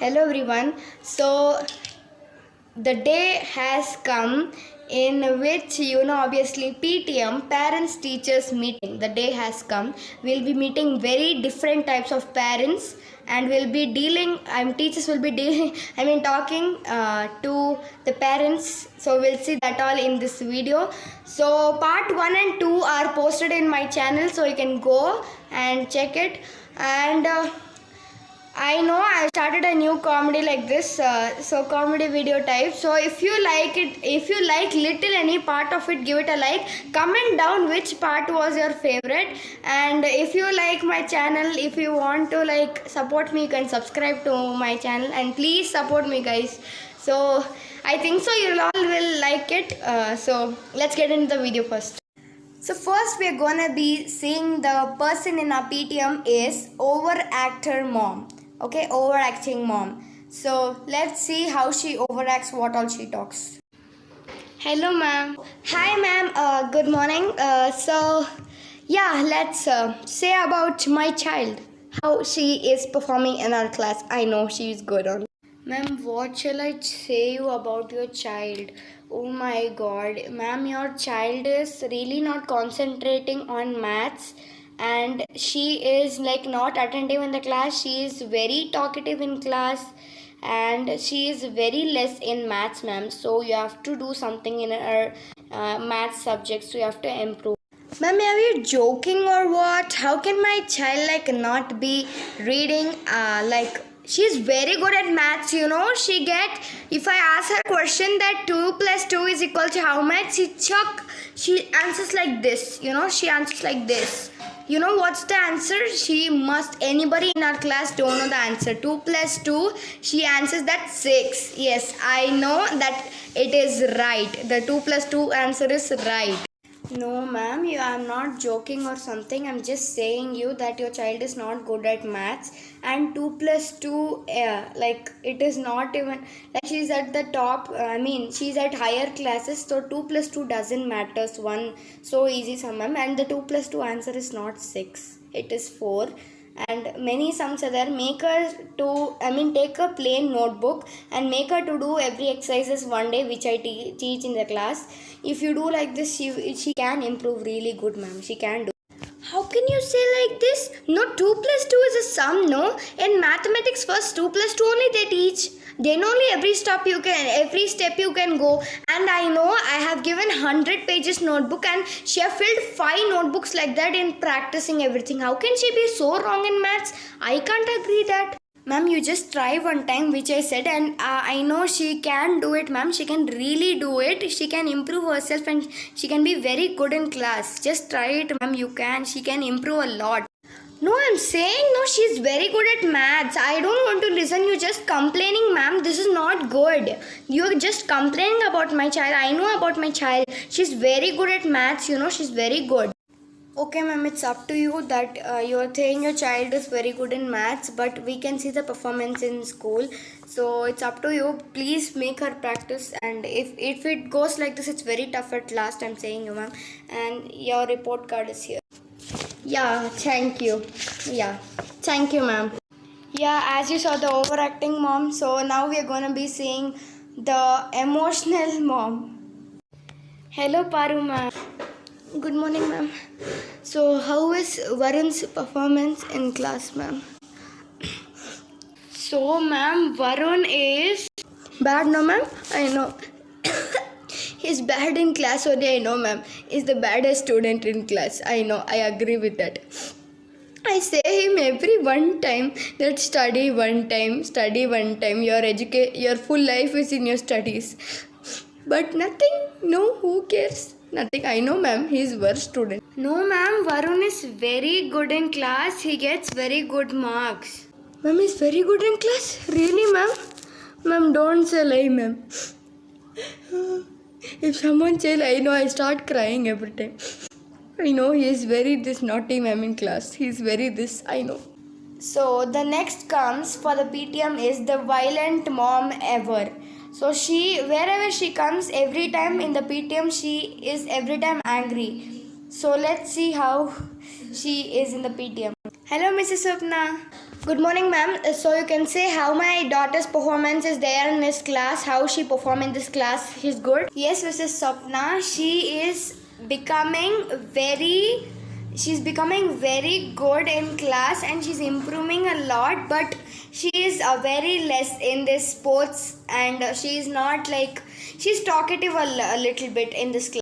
Hello everyone. So the day has come in which obviously PTM, parents teachers meeting, the day has come. We'll be meeting very different types of parents, and we'll be dealing, teachers will be dealing, talking to the parents. So we'll see that all in this video. So part 1 and 2 are posted in my channel, so you can go and check it. And I know I started a new comedy like this, so comedy video type. So if you like it, if you like little any part of it, give it a like. Comment down which part was your favorite. And if you like my channel, if you want to support me, you can subscribe to my channel and please support me, guys. So I think so you all will like it. So let's get into the video first. So first we are gonna be seeing the person in our PTM is overactor mom. Okay, overacting mom. So let's see how she overacts, what all she talks. Hello ma'am. Hi ma'am, good morning. Let's say about my child. How she is performing in our class. I know she is good on. Ma'am, what shall I say you about your child? Oh my god, ma'am, your child is really not concentrating on maths, and she is not attentive in the class. She is very talkative in class, and she is very less in maths, ma'am. So you have to do something in her maths subject. So you have to improve. Ma'am, are you joking or what? How can my child not be reading she's very good at maths, she get, if I ask her question that 2 plus 2 is equal to how much, she answers like this, she answers like this. You know what's the answer? She must, anybody in our class don't know the answer. 2 plus 2, she answers that 6. Yes, I know that it is right. The 2 plus 2 answer is right. No ma'am, I'm not joking or something. I'm just saying you that your child is not good at maths, and 2 plus 2 it is not even she's at the top. She's at higher classes, so 2 plus 2 doesn't matter. One so easy sum, ma'am, and the 2 plus 2 answer is not 6, it is 4. And many sums are there. Make her to take a plain notebook and make her to do every exercises one day which I teach in the class. If you do like this, she can improve really good, ma'am. She can do. How can you say like this? No, 2 plus 2 is a sum, no? In mathematics, first 2 plus 2 only they teach. Then only every step you can go. And I know I have given 100 pages notebook, and she have filled 5 notebooks like that in practicing everything. How can she be so wrong in maths? I can't agree that. Ma'am, you just try one time which I said, and I know she can do it, ma'am. She can really do it. She can improve herself, and she can be very good in class. Just try it, ma'am. You can. She can improve a lot. No, I'm saying no, she's very good at maths. I don't want to listen. You're just complaining, ma'am. This is not good. You're just complaining about my child. I know about my child. She's very good at maths. She's very good. Okay, ma'am, it's up to you that you're saying your child is very good in maths, but we can see the performance in school. So it's up to you. Please make her practice, and if it goes like this, it's very tough at last, I'm saying you, ma'am. And your report card is here. Yeah, thank you. Yeah, thank you, ma'am. Yeah, as you saw the overacting mom, so now we are going to be seeing the emotional mom. Hello, Paru, ma'am. Good morning, ma'am. So, how is Varun's performance in class, ma'am? So, ma'am, Varun is bad, no, ma'am? I know. He's bad in class only, I know, ma'am. He's the baddest student in class. I know, I agree with that. I say him every one time that study one time. Your full life is in your studies. But nothing, no, who cares? Nothing. I know, ma'am, he is worst student. No, ma'am, Varun is very good in class. He gets very good marks. Ma'am is very good in class? Really, ma'am? Ma'am, don't say lie, ma'am. If someone say lie, I know I start crying every time. I know he is very this naughty, ma'am, in class. He is very this, I know. So the next comes for the PTM is the violent mom ever. So wherever she comes, every time in the PTM, she is every time angry. So let's see how she is in the PTM. Hello, Mrs. Swapna. Good morning, ma'am. So you can say how my daughter's performance is there in this class, how she perform in this class. She's good. Yes, Mrs. Sapna, she's becoming very good in class and she's improving a lot, but she is very less in this sports and she's not like, she's talkative a little bit in this class.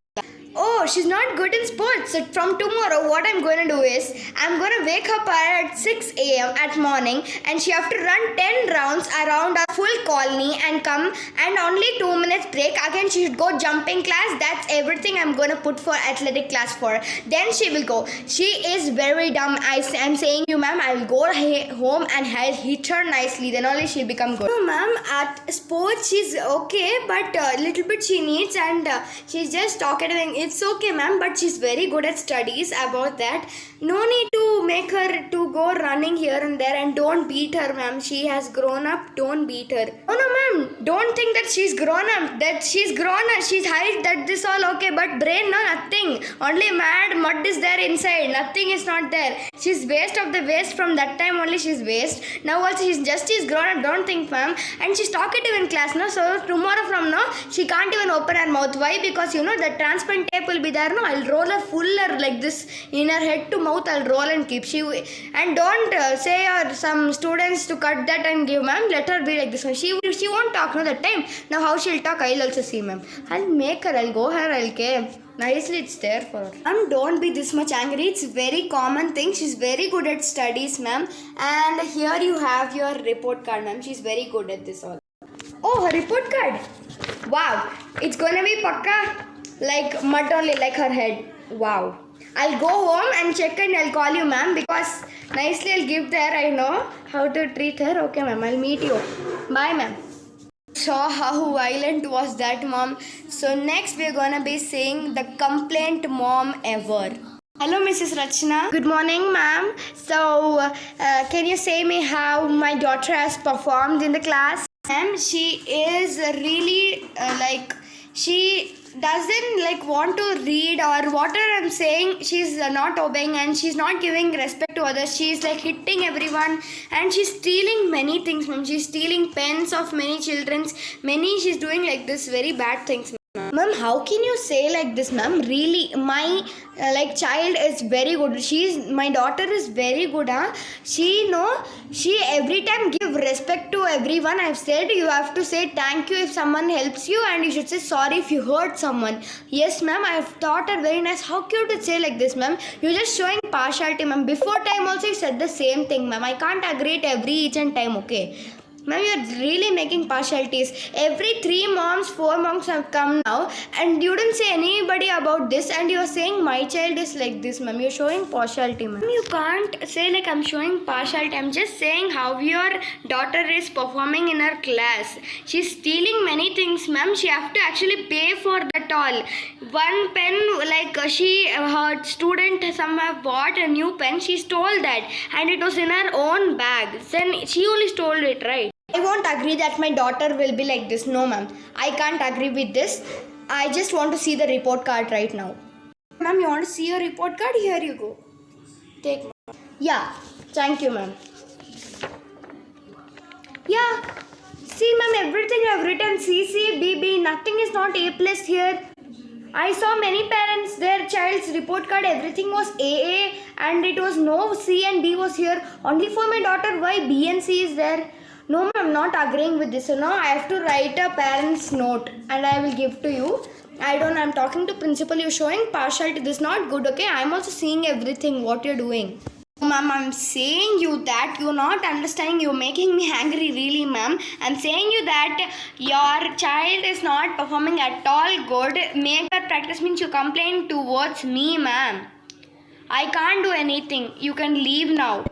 Oh, she's not good in sports. So from tomorrow, what I'm going to do is, I'm going to wake up at 6 a.m. at morning and she have to run 10 rounds around a full colony and come and only 2 minutes break. Again, she should go jumping class. That's everything I'm going to put for athletic class for her. Then she will go. She is very dumb. I'm saying you, ma'am, I will go home and I'll hit her nicely. Then only she'll become good. No, ma'am, at sports she's okay, but a little bit she needs and she's just talkative. It's okay, ma'am, but she's very good at studies about that. No need to make her to go running here and there, and don't beat her, ma'am. She has grown up. Don't beat her. Oh no, ma'am. Don't think that she's grown up. That she's grown up. She's height. That this all okay, but brain, no, nothing. Only mud is there inside. Nothing is not there. She's waste of the waste. From that time only she's waste. Now also she's grown up. Don't think, ma'am. And she's talkative in class, no. So tomorrow from now she can't even open her mouth. Why? Because you know the transparent tape will be there, no. I'll roll her fuller like this in her head to mouth. I'll roll and keep. And don't say some students to cut that and give, ma'am. Let her be like this one. She won't talk, no, that time. Now how she'll talk, I'll also see, ma'am. I'll make her. I'll go her. I'll care. Nicely, it's there for her. Ma'am, don't be this much angry. It's very common thing. She's very good at studies, ma'am. And here you have your report card, ma'am. She's very good at this all. Oh, her report card. Wow. It's gonna be pakka like mud only, like her head. Wow. I'll go home and check and I'll call you, ma'am, because nicely I'll give there. I know how to treat her. Okay, ma'am. I'll meet you. Bye, ma'am. Saw how violent was that, mom. So next we're gonna be saying the complaint mom ever. Hello, Mrs. Rachna. Good morning, ma'am. So can you say me how my daughter has performed in the class? Ma'am, she is really she doesn't want to read or whatever I'm saying. She's not obeying and she's not giving respect to others. She's hitting everyone and she's stealing many things, ma'am. She's stealing pens of many children's. She's doing this very bad things. Ma'am, how can you say like this, ma'am? Really, my child is very good. My daughter is very good, huh? She every time give respect to everyone. I've said you have to say thank you if someone helps you, and you should say sorry if you hurt someone. Yes, ma'am, I've taught her very nice. How cute to say like this, ma'am? You're just showing partiality, ma'am. Before time also you said the same thing, ma'am. I can't agree at each and time, okay? Ma'am, you're really making partialities. Every 4 moms have come now and you didn't say anybody about this and you're saying my child is like this, ma'am. You're showing partiality, ma'am. You can't say I'm showing partiality. I'm just saying how your daughter is performing in her class. She's stealing many things, ma'am. She have to actually pay for that all. One pen, her student, some have bought a new pen. She stole that and it was in her own bag. Then she only stole it, right? I won't agree that my daughter will be like this. No, ma'am. I can't agree with this. I just want to see the report card right now. Ma'am, you want to see your report card? Here you go. Take. Yeah. Thank you, ma'am. Yeah. See, ma'am, everything I've written CC, BB, nothing is not A+ here. I saw many parents, their child's report card, everything was AA and it was no C and D was here. Only for my daughter, why B and C is there? No, I'm not agreeing with this. So now I have to write a parent's note and I will give to you. I'm talking to principal. You're showing partiality. This is not good, okay? I'm also seeing everything, what you're doing. Ma'am, I'm saying you that you're not understanding. You're making me angry, really, ma'am. I'm saying you that your child is not performing at all good. Make her practice means you complain towards me, ma'am. I can't do anything. You can leave now.